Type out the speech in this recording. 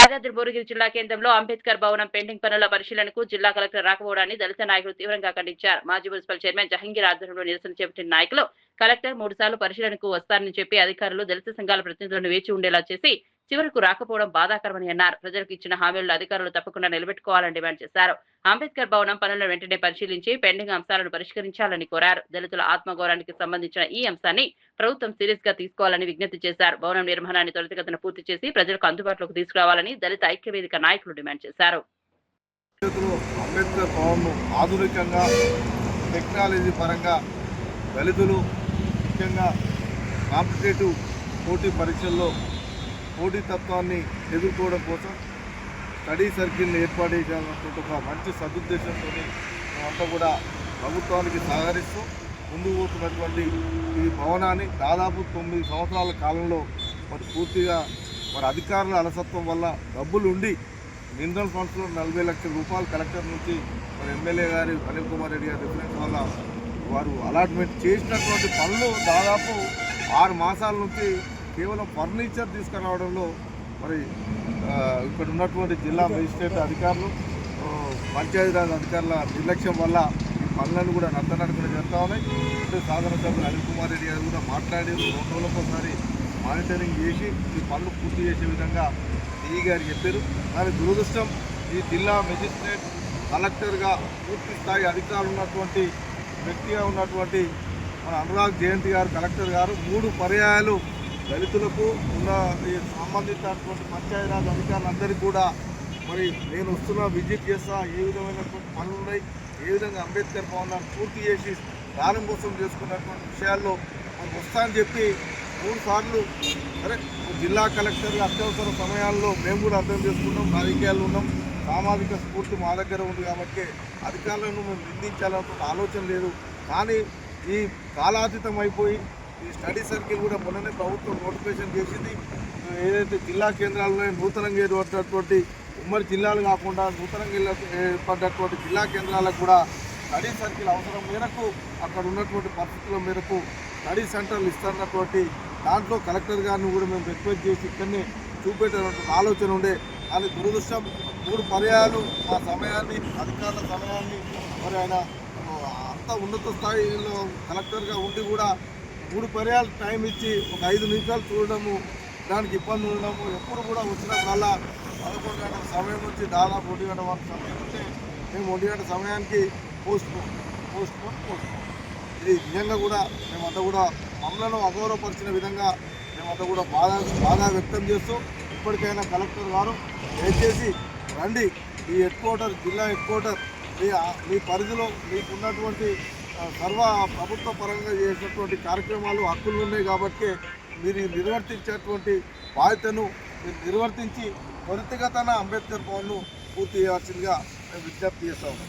యాదాద్రి భువనగిరి జిల్లా కేంద్రంలో అంబేద్కర్ భవనం పెండింగ్ పనుల పరిశీలనకు జిల్లా కలెక్టర్ రాకపోవడాన్ని దళిత నాయకులు తీవ్రంగా ఖండించారు. మాజీ మున్సిపల్ చైర్మన్ జహంగీర్ ఆధ్వర్యంలో నిరసన చేపట్టిన నాయకులు కలెక్టర్ 3 సార్లు పరిశీలనకు వస్తారని చెప్పి అధికారులు దళిత సంఘాల ప్రతినిధులను వేచి ఉండేలా చేసి చివరకు రాకపోవడం బాధాకరమని అన్నారు. ప్రజలకు ఇచ్చిన హామీలను అధికారులు తప్పకుండా నిలబెట్టుకోవాలని డిమాండ్ చేశారు. అంబేద్కర్ భవనం పనులను వెంటనే పరిశీలించి పెండింగ్ అంశాలను పరిష్కరించాలని కోరారు. దళితుల ఆత్మగౌరవానికి సంబంధించిన ఈ అంశాన్ని ప్రభుత్వం సీరియస్ గా తీసుకోవాలని విజ్ఞప్తి చేశారు. భవనం నిర్మాణాన్ని త్వరితగతిన పూర్తి చేసి ప్రజలకు అందుబాటులోకి తీసుకురావాలని దళిత ఐక్యవేదిక నాయకులు డిమాండ్ చేశారు. అంబేద్కర్ భవన్ ఆధునికంగా టెక్నాలజీ పరంగా దళితులు ముఖ్యంగా కాంపిటేటివ్ పోటీ పరీక్షల్లో పోటీతత్వాన్ని ఎదుర్కోవడం కోసం స్టడీ సర్కిల్ని ఏర్పాటు చేయాలన్నటువంటి ఒక మంచి సదుద్దేశంతో మేమంతా కూడా ప్రభుత్వానికి సహకరిస్తూ ముందుకు పోతున్నటువంటి ఈ భవనాన్ని దాదాపు 9 సంవత్సరాల కాలంలో మరి పూర్తిగా మరి అధికారుల అలసత్వం వల్ల డబ్బులు ఉండి మినరల్ ఫండ్స్లో 40 లక్షల రూపాయలు కలెక్టర్ నుంచి మరి ఎమ్మెల్యే గారి అనిల్ కుమార్ రెడ్డి గారి డిఫరెన్స్ వల్ల వారు అలాట్మెంట్ చేసినటువంటి పనులు దాదాపు 6 మాసాల నుంచి కేవలం ఫర్నిచర్ తీసుకురావడంలో మరి ఇక్కడ ఉన్నటువంటి జిల్లా మెజిస్ట్రేట్ అధికారులు పంచాయతీరాజ్ అధికారుల నిర్లక్ష్యం వల్ల ఈ పనులను కూడా నత్తనడకలు జరుగుతూ ఉన్నాయి. అంటే సాధారణ సభ్యులు అనిల్ కుమార్ రెడ్డి గారు కూడా మాట్లాడి 2 రోజులకోసారి మానిటరింగ్ చేసి ఈ పనులు పూర్తి చేసే విధంగా డిఈ గారు చెప్పారు. కానీ దురదృష్టం ఈ జిల్లా మెజిస్ట్రేట్ కలెక్టర్గా పూర్తి స్థాయి అధికారులు ఉన్నటువంటి వ్యక్తిగా ఉన్నటువంటి మన అనురాగ్ జయంతి గారు కలెక్టర్ గారు 3 పర్యాయాలు దళితులకు ఉన్న సంబంధించినటువంటి పంచాయతీరాజ్ అధికారులందరికీ కూడా మరి నేను వస్తున్నా విజిట్ చేస్తా, ఏ విధమైనటువంటి పనులు ఉన్నాయి, ఏ విధంగా అంబేద్కర్ భవనాన్ని పూర్తి చేసి ప్రారంభోత్సవం చేసుకున్నటువంటి విషయాల్లో మనకు వస్తా అని చెప్పి 3 సార్లు సరే జిల్లా కలెక్టర్ అత్యవసర సమయాల్లో మేము కూడా అర్థం చేసుకున్నాం, రాజకీయాలు ఉన్నాం, సామాజిక స్ఫూర్తి మా దగ్గర ఉంది కాబట్టి అధికారులను మేము నిందించాలన్న ఆలోచన లేదు. కానీ ఈ కాలాతీతం అయిపోయి ఈ స్టడీ సర్కిల్ కూడా మొన్ననే ప్రభుత్వం నోటిఫికేషన్ చేసింది. ఏదైతే జిల్లా కేంద్రాల్లో నూతనంగా ఏర్పడినటువంటి ఉమ్మడి జిల్లాలు కాకుండా నూతనంగా ఏర్పడినటువంటి జిల్లా కేంద్రాలకు కూడా స్టడీ సర్కిల్ అవసరం మేరకు అక్కడ ఉన్నటువంటి పరిస్థితుల మేరకు స్టడీ సెంటర్లు ఇస్తున్నటువంటి దాంట్లో కలెక్టర్ గారిని కూడా మేము రిక్వెస్ట్ చేసి ఇక్కడనే చూపెట్టేటువంటి ఆలోచన ఉండే. కానీ దురదృష్టం 3 పర్యాయాలు మా సమయాన్ని అధికారుల సమయాన్ని మరి ఆయన అంత ఉన్నత స్థాయిలో కలెక్టర్గా ఉండి కూడా 3 పర్యాలు టైం ఇచ్చి ఒక 5 నిమిషాలు చూడడము, దానికి ఇబ్బంది ఉండడము, ఎప్పుడు కూడా వచ్చినప్పుడల్లా 11 గంటల సమయం నుంచి దాదాపు 1 గంట వరకు సమయం ఉంటే మేము 1 గంట సమయానికి పోస్ట్ పోన్ ఇది నిజంగా కూడా మేమంతా కూడా మమ్మల్ని అగౌరవపరిచిన విధంగా మేమంతా కూడా బాధ వ్యక్తం చేస్తూ ఇప్పటికైనా కలెక్టర్ గారు దయచేసి రండి, ఈ హెడ్ క్వార్టర్ జిల్లా హెడ్ క్వార్టర్ మీ పరిధిలో మీకున్నటువంటి సర్వ ప్రభుత్వ పరంగా చేసినటువంటి కార్యక్రమాలు హక్కులు ఉన్నాయి కాబట్టి మీరు నిర్వర్తించేటువంటి బాధ్యతను మీరు నిర్వర్తించి త్వరితగతిన అంబేద్కర్ భవన్ను పూర్తి చేయాల్సిందిగా మేము విజ్ఞప్తి చేస్తాము.